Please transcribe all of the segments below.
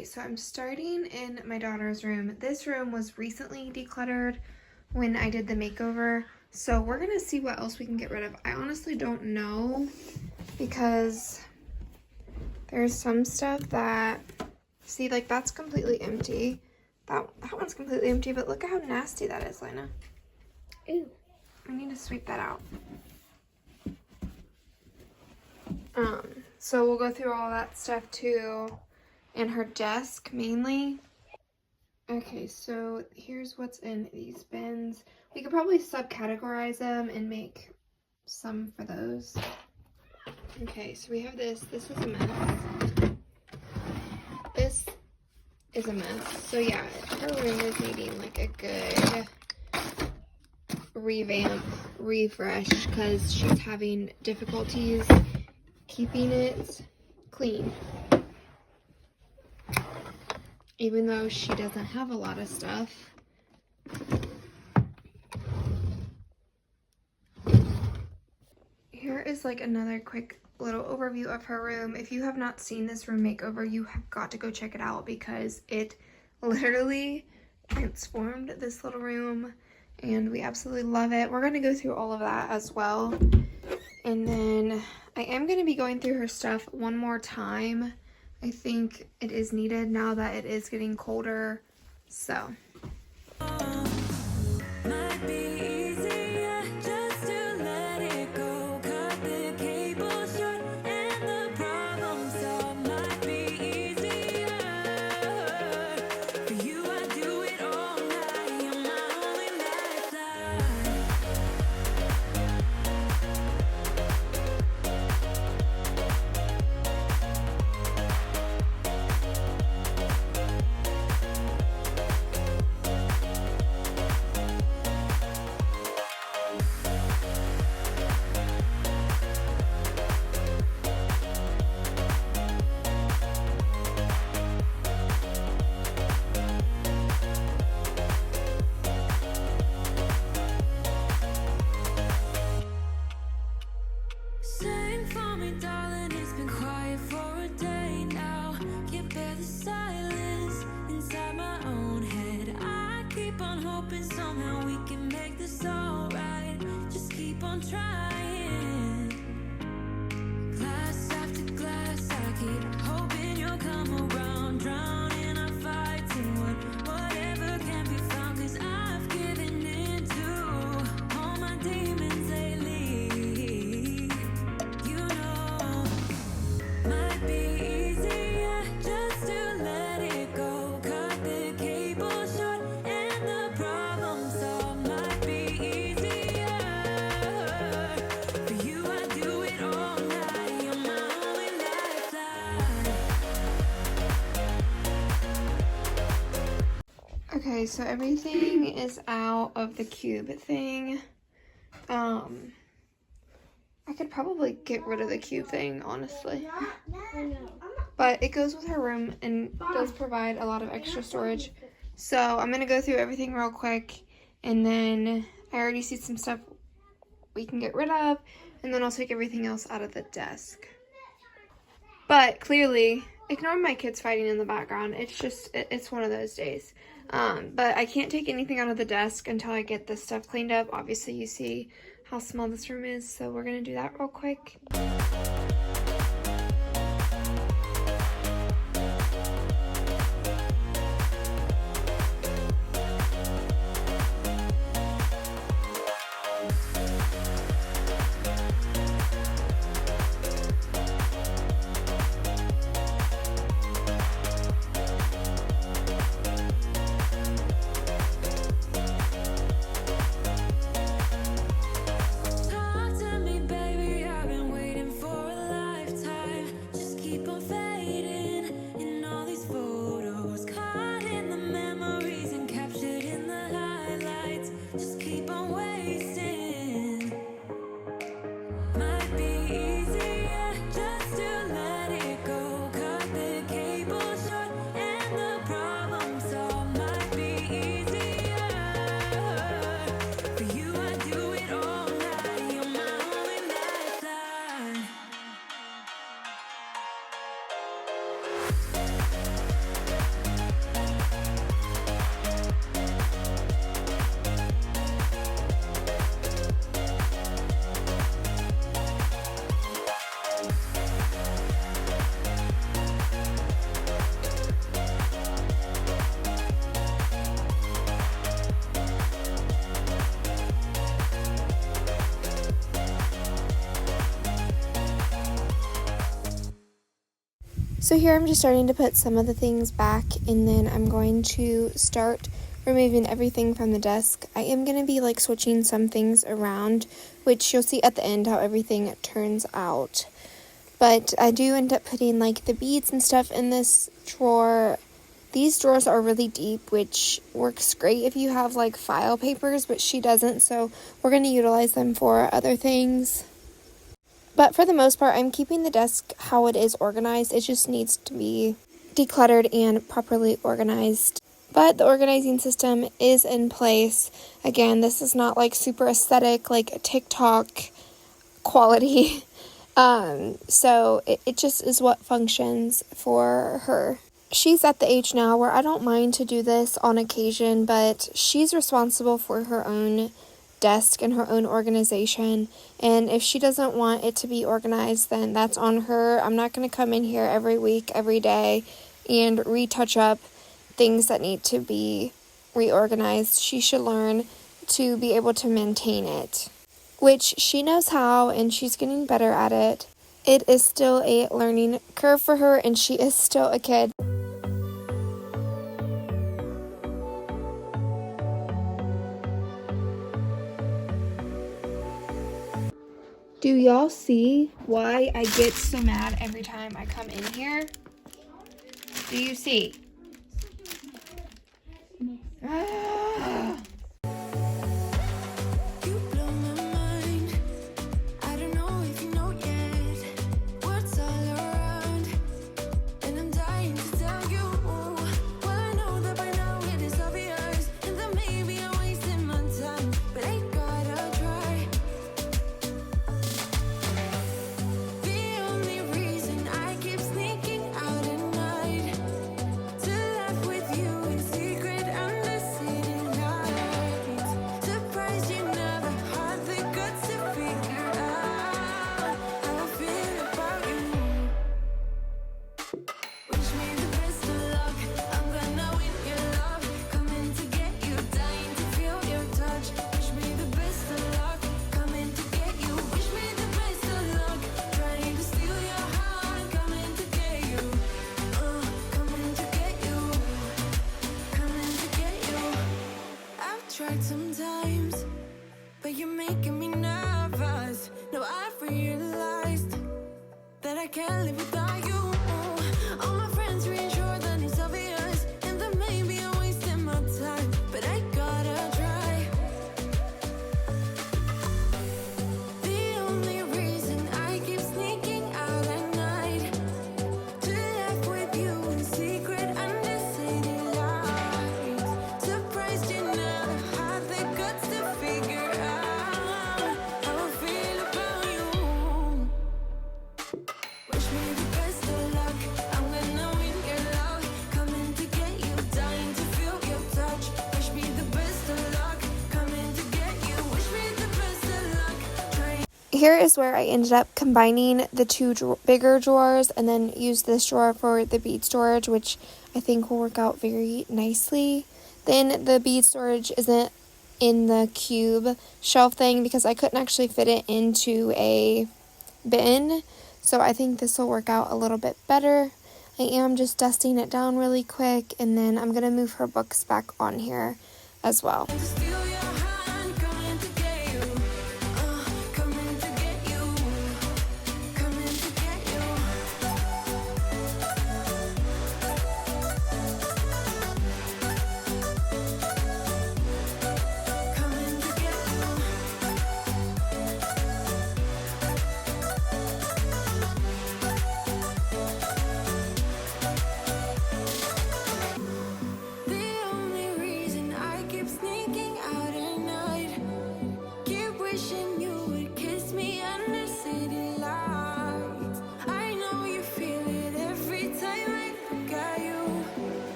Okay, so I'm starting in my daughter's room. This room was recently decluttered when I did the makeover, so we're gonna see what else we can get rid of. I honestly don't know because there's some stuff that, see, like that's completely empty. That one's completely empty, but look at how nasty that is, Lena. Ew. I need to sweep that out. So we'll go through all that stuff too, and her desk mainly. Okay, so here's what's in these bins. We could probably subcategorize them and make some for those. Okay, so we have this. This is a mess. This is a mess. So yeah, her room is needing like a good revamp, refresh, because she's having difficulties keeping it clean. Even though she doesn't have a lot of stuff. Here is like another quick little overview of her room. If you have not seen this room makeover, you have got to go check it out because it literally transformed this little room and we absolutely love it. We're going to go through all of that as well. And then I am going to be going through her stuff one more time. I think it is needed now that it is getting colder, so. Okay, so everything is out of the cube thing. I could probably get rid of the cube thing, honestly. But it goes with her room and does provide a lot of extra storage. So I'm going to go through everything real quick. And then I already see some stuff we can get rid of. And then I'll take everything else out of the desk. But clearly, ignore my kids fighting in the background. It's just, it's one of those days. But I can't take anything out of the desk until I get this stuff cleaned up. Obviously, you see how small this room is, so we're gonna do that real quick. So here I'm just starting to put some of the things back, and then I'm going to start removing everything from the desk. I am going to be like switching some things around, which you'll see at the end how everything turns out. But I do end up putting like the beads and stuff in this drawer. These drawers are really deep, which works great if you have like file papers, but she doesn't, so we're going to utilize them for other things. But for the most part, I'm keeping the desk how it is organized. It just needs to be decluttered and properly organized. But the organizing system is in place. Again, this is not like super aesthetic, like TikTok quality. So it just is what functions for her. She's at the age now where I don't mind to do this on occasion, but she's responsible for her own desk and her own organization, and if she doesn't want it to be organized, then that's on her. I'm not going to come in here every week, every day, and retouch up things that need to be reorganized. She should learn to be able to maintain it, which she knows how, and she's getting better at it. It is still a learning curve for her, and she is still a kid. Do y'all see why I get so mad every time I come in here? Do you see? Ah. Sometimes, but you're making me nervous. No, I've realized that I can't live without you. All my friends reassure that it's obvious, and that maybe I'm wasting my time, but I gotta try. The only reason I keep sneaking out at night to laugh with you in secret under city lights. Surprised you never had the guts to figure out how I feel about you. Wish me the best of luck. I'm gonna win your love. Coming to get you, dying to feel your touch. Wish me the best of luck. Coming to get you. Wish me the best of luck. Trying. Here is where I ended up combining the two bigger drawers, and then use this drawer for the bead storage, which I think will work out very nicely. Then the bead storage isn't in the cube shelf thing because I couldn't actually fit it into a bin. So I think this will work out a little bit better. I am just dusting it down really quick, and then I'm going to move her books back on here as well. To steal your hand, coming to get you. Coming to get you. Coming to get you. Coming to get you. The only reason I keep sneaking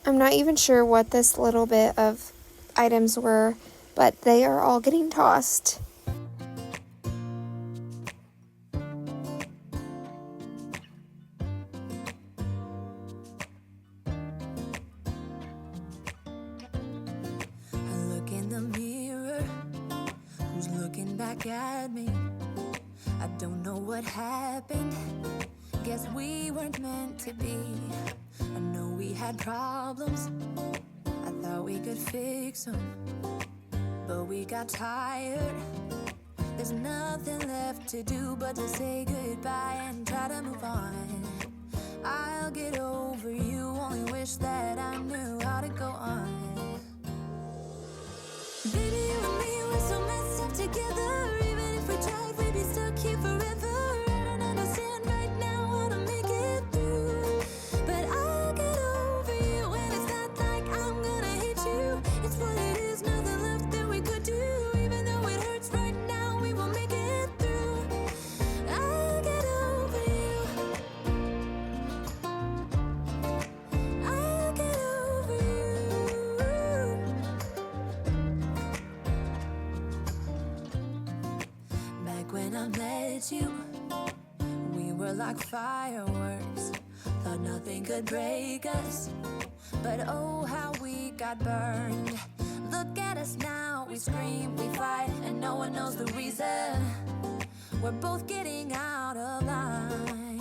I'm not even sure what this little bit of items were, but they are all getting tossed. I look in the mirror, who's looking back at me? I don't know what happened, guess we weren't meant to be. I know we had problems, I thought we could fix them, but we got tired. There's nothing left to do but to say goodbye and try to move on. I'll get over you, only wish that I knew how to go on. Baby, you and me, we're so messed up together. Even if we tried, we'd be stuck here forever. I don't understand right now how to make it through, but I'll get over you, and it's not like I'm gonna hate you. It's what it is, nothing left that we could do. Even though it hurts right now, we will make it through. I'll get over you. I'll get over you. Back when I met you, we were like fireworks. Thought nothing could break us, but oh how we got burned. Look at us now, we scream, we fight, and no one knows the reason. We're both getting out of line.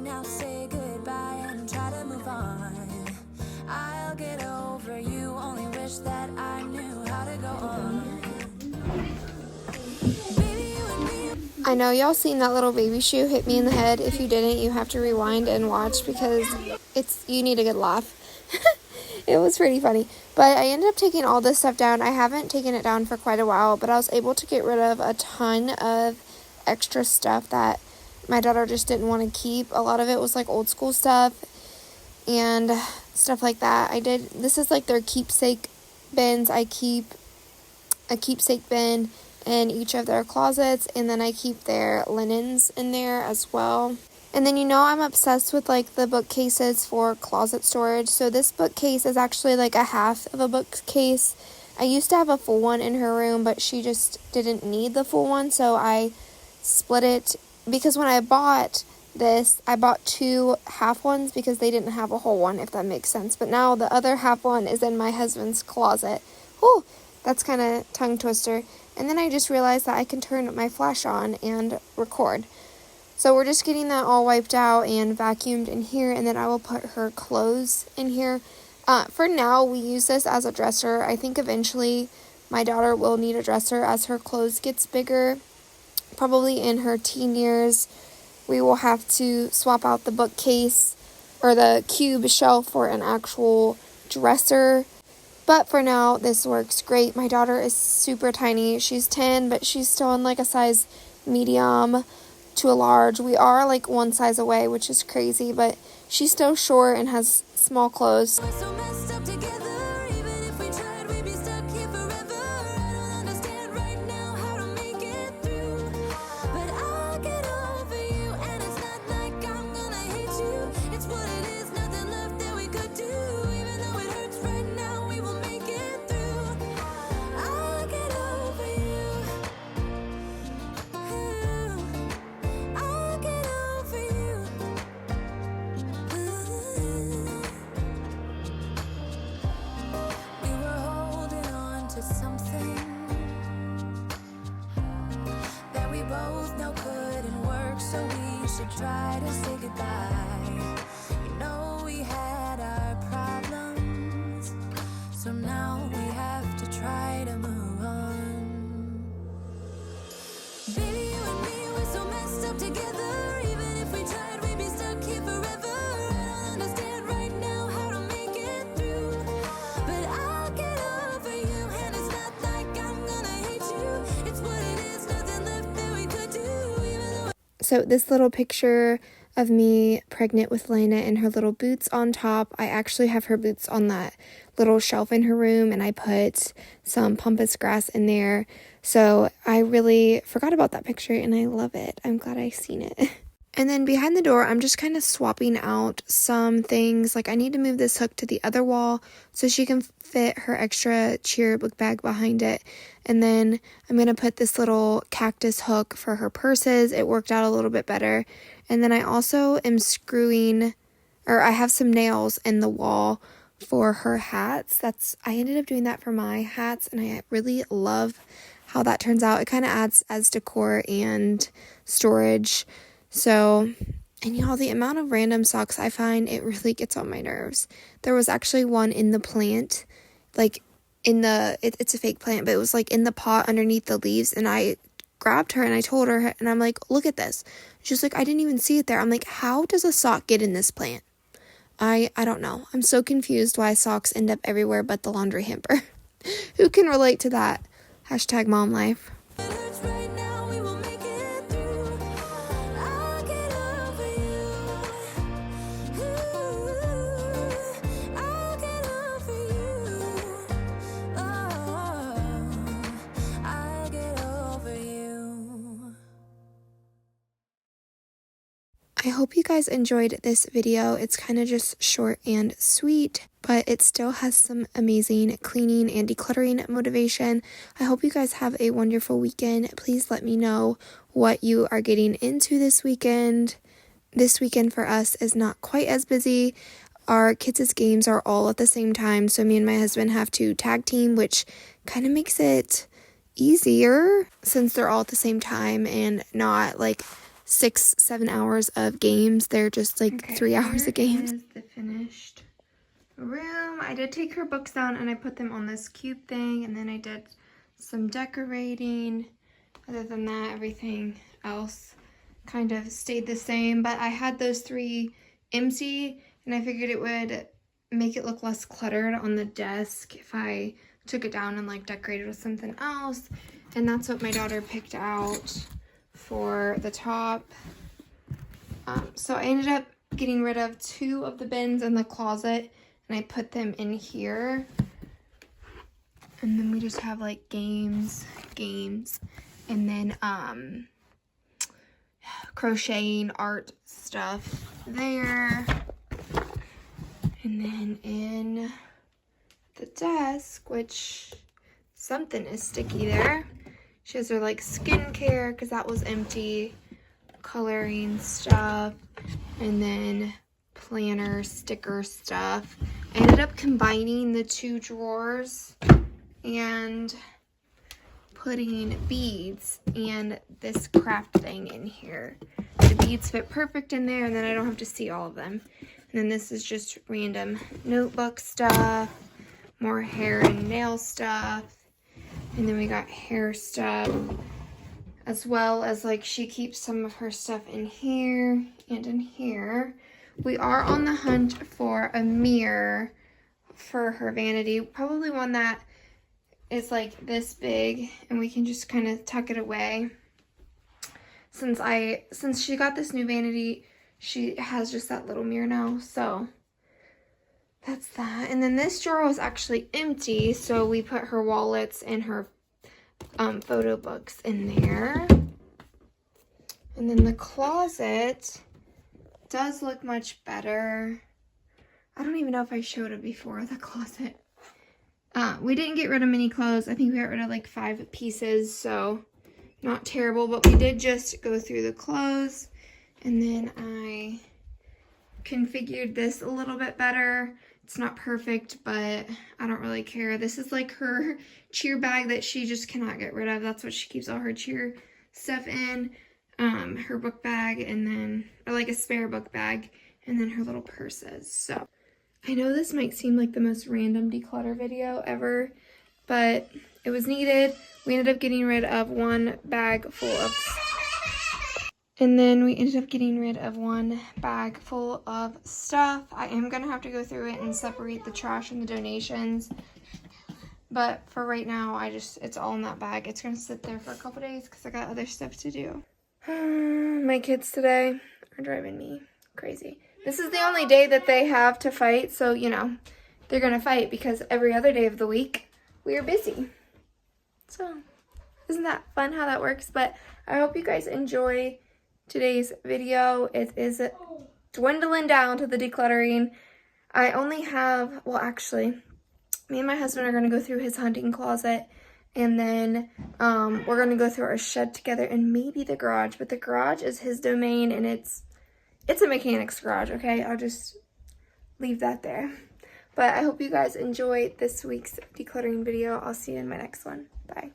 Now say goodbye and try to move on. I'll get over you, only wish that I knew how to go on. I know y'all seen that little baby shoe hit me in the head. If you didn't, you have to rewind and watch because you need a good laugh. It was pretty funny. But I ended up taking all this stuff down. I haven't taken it down for quite a while, but I was able to get rid of a ton of extra stuff that my daughter just didn't want to keep. A lot of it was like old school stuff and stuff like that. This is like their keepsake bins. I keep a keepsake bin in each of their closets, and then I keep their linens in there as well. And then I'm obsessed with like the bookcases for closet storage. So this bookcase is actually like a half of a bookcase. I used to have a full one in her room, but she just didn't need the full one, so I split it. Because when I bought this, I bought 2 half ones because they didn't have a whole one, if that makes sense. But now the other half one is in my husband's closet. Whew, that's kind of tongue twister. And then I just realized that I can turn my flash on and record. So we're just getting that all wiped out and vacuumed in here, and then I will put her clothes in here. For now, we use this as a dresser. I think eventually my daughter will need a dresser as her clothes gets bigger. Probably in her teen years, we will have to swap out the bookcase or the cube shelf for an actual dresser. But for now, this works great. My daughter is super tiny. She's 10, but she's still in like a size medium to a large. We are like one size away, which is crazy, but she's still short and has small clothes. We're so messed up together, even if we tried, we'd be stuck here forever. I don't understand right now how to make it through, but I'll get over you, and it's not like I'm gonna hate you. It's what it is, nothing left that we could do. Even though it hurts right now, we will make it through. I'll get over you. I'll get over you. We were holding on to something that we both know couldn't work, so we should try to say goodbye. We had our problems, so now we have to try to move on. Baby, you and me, we're so messed up together. Even if we tried, we'd be stuck here forever. I don't understand right now how to make it through, but I'll get over you, and it's not like I'm gonna hate you. It's what it is, nothing left that we could do. Even though So this little picture of me pregnant with Lena and her little boots on top. I actually have her boots on that little shelf in her room, and I put some pampas grass in there. So I really forgot about that picture, and I love it. I'm glad I seen it. And then behind the door, I'm just kind of swapping out some things. Like I need to move this hook to the other wall so she can fit her extra cheer book bag behind it. And then I'm going to put this little cactus hook for her purses. It worked out a little bit better. And then I also am I have some nails in the wall for her hats. I ended up doing that for my hats, and I really love how that turns out. It kind of adds as decor and storage. So, and y'all, the amount of random socks I find, it really gets on my nerves. There was actually one in the plant, like it's a fake plant, but it was like in the pot underneath the leaves, and I grabbed her and I told her, and I'm like, look at this. She's like, I didn't even see it there. I'm like, how does a sock get in this plant? I don't know. I'm so confused why socks end up everywhere but the laundry hamper. Who can relate to that? Hashtag mom life. Right now, we will make it through. I'll get over you. I'll get over you. Oh, I'll get over you. I hope you guys enjoyed this video. It's kind of just short and sweet, but it still has some amazing cleaning and decluttering motivation. I hope you guys have a wonderful weekend. Please let me know what you are getting into this weekend. This weekend for us is not quite as busy. Our kids' games are all at the same time, so me and my husband have to tag team, which kind of makes it easier since they're all at the same time and not like 6-7 hours of games. They're just like 3 hours of games. Here is the finished room. I did take her books down and I put them on this cube thing, and then I did some decorating. Other than that, everything else kind of stayed the same, but I had those 3 empty, and I figured it would make it look less cluttered on the desk if I took it down and like decorated with something else. And that's what my daughter picked out for the top. So I ended up getting rid of 2 of the bins in the closet, and I put them in here. And then we just have like games, and then crocheting, art stuff there. And then in the desk, which something is sticky there. She has her like skincare because that was empty, coloring stuff, and then planner sticker stuff. I ended up combining the 2 drawers and putting beads and this craft thing in here. The beads fit perfect in there, and then I don't have to see all of them. And then this is just random notebook stuff, more hair and nail stuff. And then we got hair stuff, as well as like she keeps some of her stuff in here and in here. We are on the hunt for a mirror for her vanity, probably one that is like this big and we can just kind of tuck it away. Since she got this new vanity, she has just that little mirror now, so that's that. And then this drawer was actually empty, so we put her wallets and her photo books in there. And then the closet does look much better. I don't even know if I showed it before, the closet. We didn't get rid of many clothes. I think we got rid of like 5 pieces, so not terrible. But we did just go through the clothes, and then I configured this a little bit better. It's not perfect, but I don't really care. This is like her cheer bag that she just cannot get rid of. That's what she keeps all her cheer stuff in. Her book bag, and then, or like a spare book bag, and then her little purses. So I know this might seem like the most random declutter video ever, but it was needed. We ended up getting rid of 1 bag full of And then we ended up getting rid of 1 bag full of stuff. I am going to have to go through it and separate the trash and the donations. But for right now, it's all in that bag. It's going to sit there for a couple days because I got other stuff to do. My kids today are driving me crazy. This is the only day that they have to fight. So, you know, they're going to fight because every other day of the week, we are busy. So, isn't that fun how that works? But I hope you guys enjoy today's video. It is dwindling down to the decluttering. I only have, well, actually, me and my husband are going to go through his hunting closet, and then we're going to go through our shed together and maybe the garage, but the garage is his domain, and it's a mechanic's garage, okay? I'll just leave that there. But I hope you guys enjoyed this week's decluttering video. I'll see you in my next one. Bye.